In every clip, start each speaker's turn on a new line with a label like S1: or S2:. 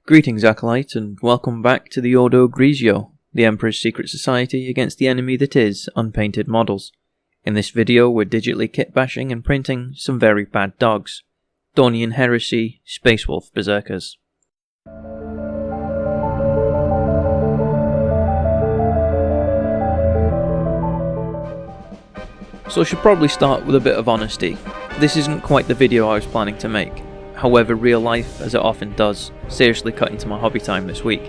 S1: Greetings, Acolyte, and welcome back to the Ordo Grigio, the Emperor's secret society against the enemy that is unpainted models. In this video, we're digitally kitbashing and printing some very bad dogs. Dornian Heresy, Space Wolf Berzerkers. So I should probably start with a bit of honesty. This isn't quite the video I was planning to make. However, real life, as it often does, seriously cut into my hobby time this week,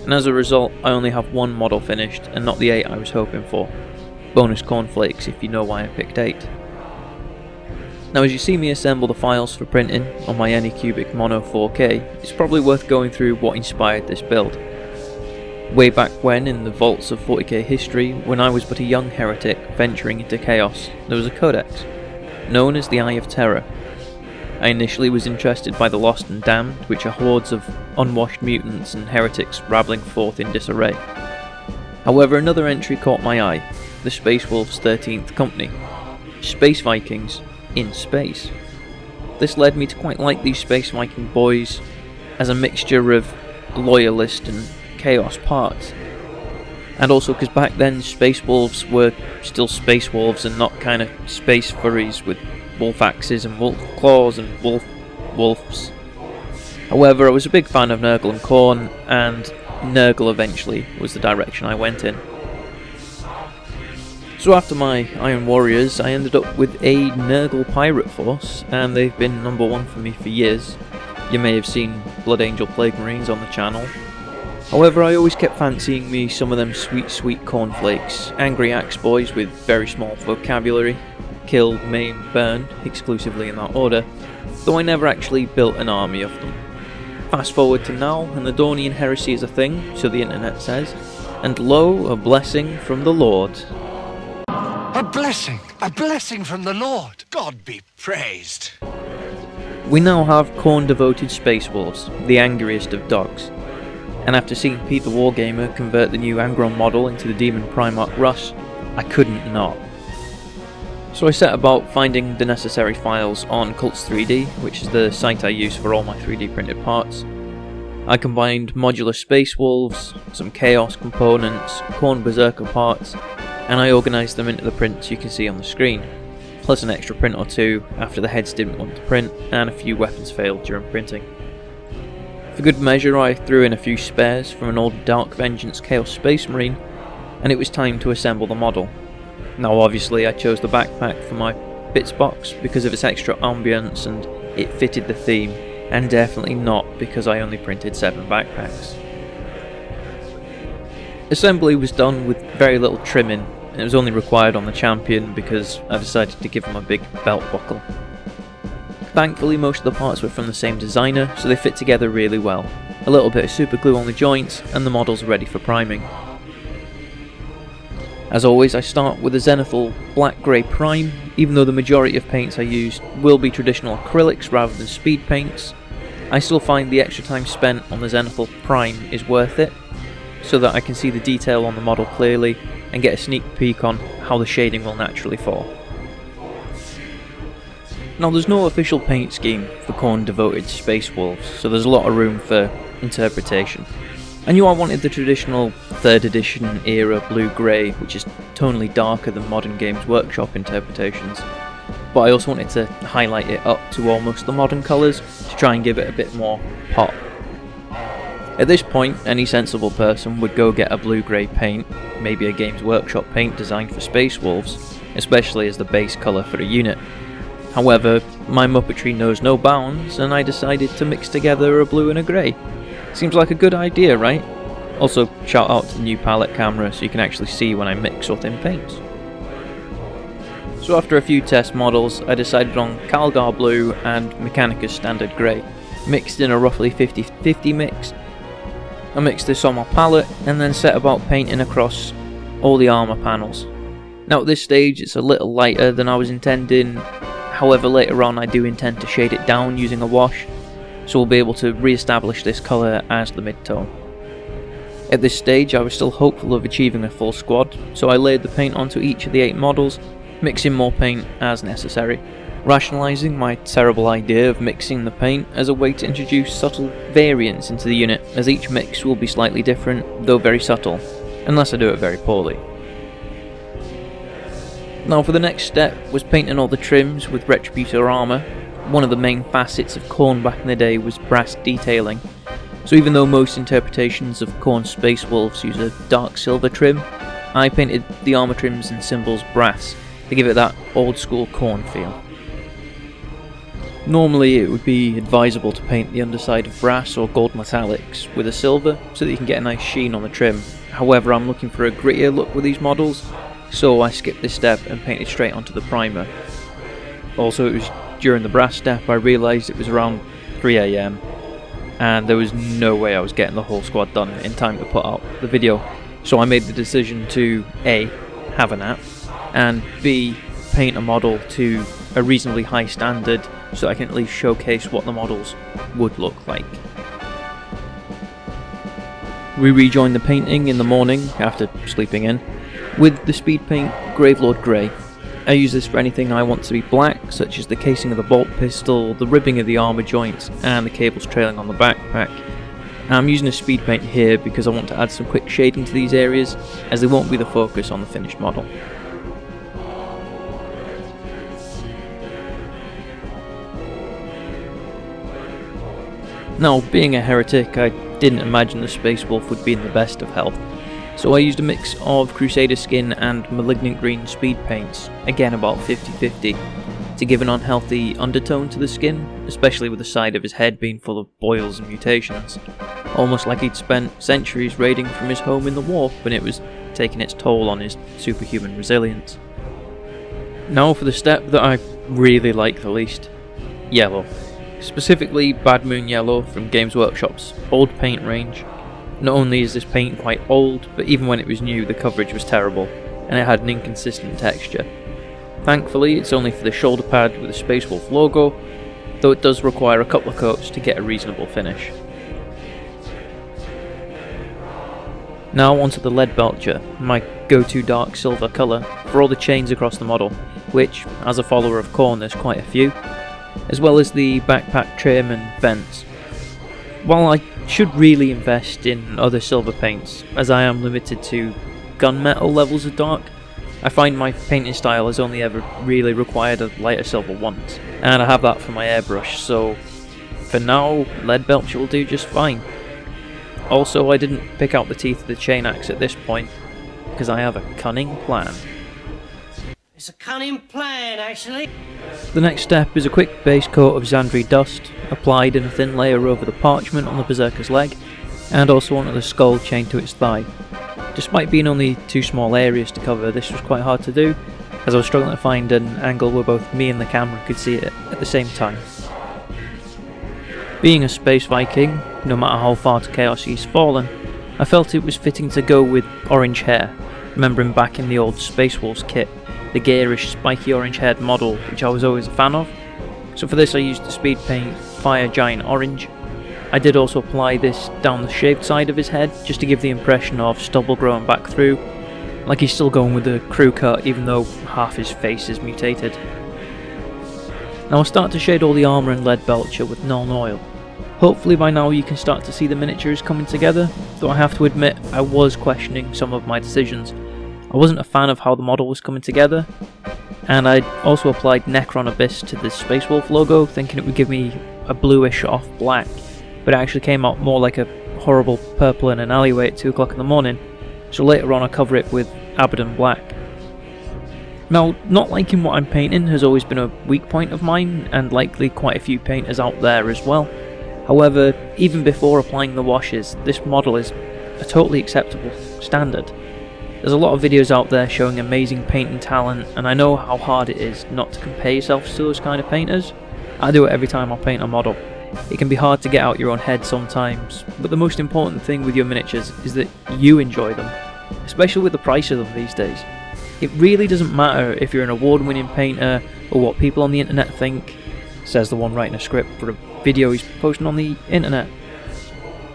S1: and as a result I only have one model finished and not the 8 I was hoping for. Bonus cornflakes if you know why I picked 8. Now as you see me assemble the files for printing on my Anycubic Mono 4K, it's probably worth going through what inspired this build. Way back when, in the vaults of 40k history, when I was but a young heretic venturing into chaos, there was a codex, known as the Eye of Terror. I initially was interested by the Lost and Damned, which are hordes of unwashed mutants and heretics rabbling forth in disarray. However, another entry caught my eye, the Space Wolves 13th Company. Space Vikings in space. This led me to quite like these Space Viking boys as a mixture of loyalist and chaos parts. And also because back then Space Wolves were still Space Wolves and not kind of space furries with wolf axes and wolf claws and wolves. However, I was a big fan of Nurgle and Khorne, and Nurgle eventually was the direction I went in. So after my Iron Warriors, I ended up with a Nurgle pirate force, and they've been number 1 for me for years. You may have seen Blood Angel Plague Marines on the channel. However, I always kept fancying me some of them sweet cornflakes, angry axe boys with very small vocabulary, killed, maimed, burned, exclusively in that order, though I never actually built an army of them. Fast forward to now, and the Dornian Heresy is a thing, so the internet says, and lo, a blessing from the Lord.
S2: A blessing from the Lord, God be praised.
S1: We now have Khorne-devoted Space Wolves, the angriest of dogs. And after seeing Pete the Wargamer convert the new Angron model into the Demon Primarch Russ, I couldn't not. So I set about finding the necessary files on Cults 3D, which is the site I use for all my 3D printed parts. I combined modular Space Wolves, some Chaos components, Khorne Berserker parts, and I organised them into the prints you can see on the screen, plus an extra print or two after the heads didn't want to print and a few weapons failed during printing. For good measure, I threw in a few spares from an old Dark Vengeance Chaos Space Marine, and it was time to assemble the model. Now obviously I chose the backpack for my bits box because of its extra ambience and it fitted the theme, and definitely not because I only printed 7 backpacks. Assembly was done with very little trimming, and it was only required on the champion because I decided to give him a big belt buckle. Thankfully most of the parts were from the same designer, so they fit together really well. A little bit of super glue on the joints and the model's ready for priming. As always, I start with a Zenithal Black Grey Prime, even though the majority of paints I used will be traditional acrylics rather than speed paints. I still find the extra time spent on the Zenithal Prime is worth it, so that I can see the detail on the model clearly and get a sneak peek on how the shading will naturally fall. Now there's no official paint scheme for Khorne devoted Space Wolves, so there's a lot of room for interpretation. I knew I wanted the traditional 3rd edition era blue-grey, which is tonally darker than modern Games Workshop interpretations, but I also wanted to highlight it up to almost the modern colours to try and give it a bit more pop. At this point, any sensible person would go get a blue-grey paint, maybe a Games Workshop paint designed for Space Wolves, especially as the base colour for a unit. However, my Muppetry knows no bounds, and I decided to mix together a blue and a grey. Seems like a good idea, right? Also, shout out to the new palette camera so you can actually see when I mix or thin paints. So after a few test models, I decided on Calgar Blue and Mechanicus Standard Grey, mixed in a roughly 50-50 mix. I mixed this on my palette and then set about painting across all the armour panels. Now at this stage it's a little lighter than I was intending, however later on I do intend to shade it down using a wash, so we'll be able to re-establish this colour as the mid-tone. At this stage I was still hopeful of achieving a full squad, so I laid the paint onto each of the 8 models, mixing more paint as necessary, rationalising my terrible idea of mixing the paint as a way to introduce subtle variance into the unit, as each mix will be slightly different, though very subtle, unless I do it very poorly. Now for the next step was painting all the trims with Retributor armour. One of the main facets of Khorne back in the day was brass detailing, so even though most interpretations of Khorne's Space Wolves use a dark silver trim, I painted the armour trims and symbols brass to give it that old school Khorne feel. Normally it would be advisable to paint the underside of brass or gold metallics with a silver so that you can get a nice sheen on the trim. However, I'm looking for a grittier look with these models, so I skipped this step and painted straight onto the primer. Also, it was during the brass step I realised it was around 3 AM and there was no way I was getting the whole squad done in time to put out the video, so I made the decision to A. have a nap, and B. paint a model to a reasonably high standard so I can at least showcase what the models would look like. We rejoined the painting in the morning after sleeping in with the speed paint Gravelord Grey. I use this for anything I want to be black, such as the casing of the bolt pistol, the ribbing of the armour joints and the cables trailing on the backpack. I'm using a speed paint here because I want to add some quick shading to these areas, as they won't be the focus on the finished model. Now, being a heretic, I didn't imagine the Space Wolf would be in the best of health, so I used a mix of Crusader skin and Malignant Green speed paints, again about 50-50, to give an unhealthy undertone to the skin, especially with the side of his head being full of boils and mutations, almost like he'd spent centuries raiding from his home in the warp and it was taking its toll on his superhuman resilience. Now for the step that I really like the least: yellow. Specifically Bad Moon Yellow from Games Workshop's old paint range. Not only is this paint quite old, but even when it was new the coverage was terrible, and it had an inconsistent texture. Thankfully it's only for the shoulder pad with the Space Wolf logo, though it does require a couple of coats to get a reasonable finish. Now onto the Lead Belcher, my go-to dark silver colour for all the chains across the model, which, as a follower of Khorne, there's quite a few, as well as the backpack trim and vents. While I should really invest in other silver paints, as I am limited to gunmetal levels of dark, I find my painting style has only ever really required a lighter silver once, and I have that for my airbrush, so for now Lead Belcher will do just fine. Also, I didn't pick out the teeth of the chain axe at this point, because I have a cunning plan.
S3: It's a cunning plan, actually.
S1: The next step is a quick base coat of Xandri dust, applied in a thin layer over the parchment on the Berzerker's leg, and also onto the skull chained to its thigh. Despite being only two small areas to cover, this was quite hard to do, as I was struggling to find an angle where both me and the camera could see it at the same time. Being a space Viking, no matter how far to Chaos he's fallen, I felt it was fitting to go with orange hair, remembering back in the old Space Wolves kit, the garish spiky orange haired model which I was always a fan of. So for this I used the speed paint Fire Giant Orange. I did also apply this down the shaved side of his head just to give the impression of stubble growing back through, like he's still going with the crew cut even though half his face is mutated. Now I'll start to shade all the armour and Lead Belcher with Nuln Oil. Hopefully by now you can start to see the miniatures coming together, though I have to admit I was questioning some of my decisions. I wasn't a fan of how the model was coming together, and I also applied Necron Abyss to the Space Wolf logo, thinking it would give me a bluish off black, but it actually came out more like a horrible purple in an alleyway at 2 o'clock in the morning, so later on I cover it with Abaddon Black. Now, not liking what I'm painting has always been a weak point of mine, and likely quite a few painters out there as well. However, even before applying the washes, this model is a totally acceptable standard. There's a lot of videos out there showing amazing painting talent, and I know how hard it is not to compare yourself to those kind of painters. I do it every time I paint a model. It can be hard to get out your own head sometimes, but the most important thing with your miniatures is that you enjoy them, especially with the price of them these days. It really doesn't matter if you're an award-winning painter or what people on the internet think, says the one writing a script for a video he's posting on the internet.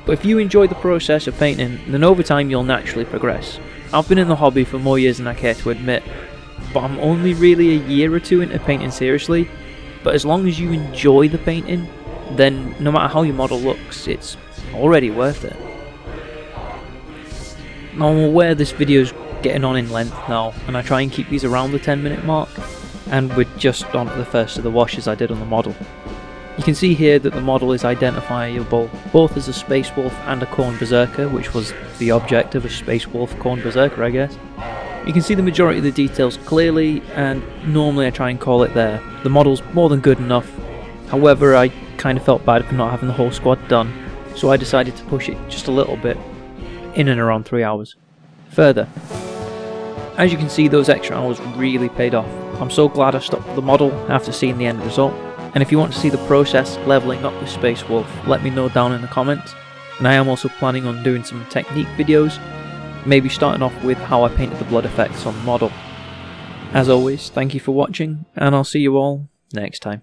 S1: But if you enjoy the process of painting, then over time you'll naturally progress. I've been in the hobby for more years than I care to admit, but I'm only really a year or two into painting seriously, but as long as you enjoy the painting, then no matter how your model looks, it's already worth it. Now I'm aware this video's getting on in length now, and I try and keep these around the 10-minute mark, and we're just on to the first of the washes I did on the model. You can see here that the model is identifiable both as a Space Wolf and a Khorne Berzerker, which was the object of a Space Wolf Khorne Berzerker, I guess. You can see the majority of the details clearly, and normally I try and call it there. The model's more than good enough, however I kind of felt bad for not having the whole squad done, so I decided to push it just a little bit, in and around 3 hours. Further, as you can see, those extra hours really paid off. I'm so glad I stuck with the model after seeing the end result, and if you want to see the process levelling up the Space Wolf, let me know down in the comments. And I am also planning on doing some technique videos, maybe starting off with how I painted the blood effects on the model. As always, thank you for watching, and I'll see you all next time.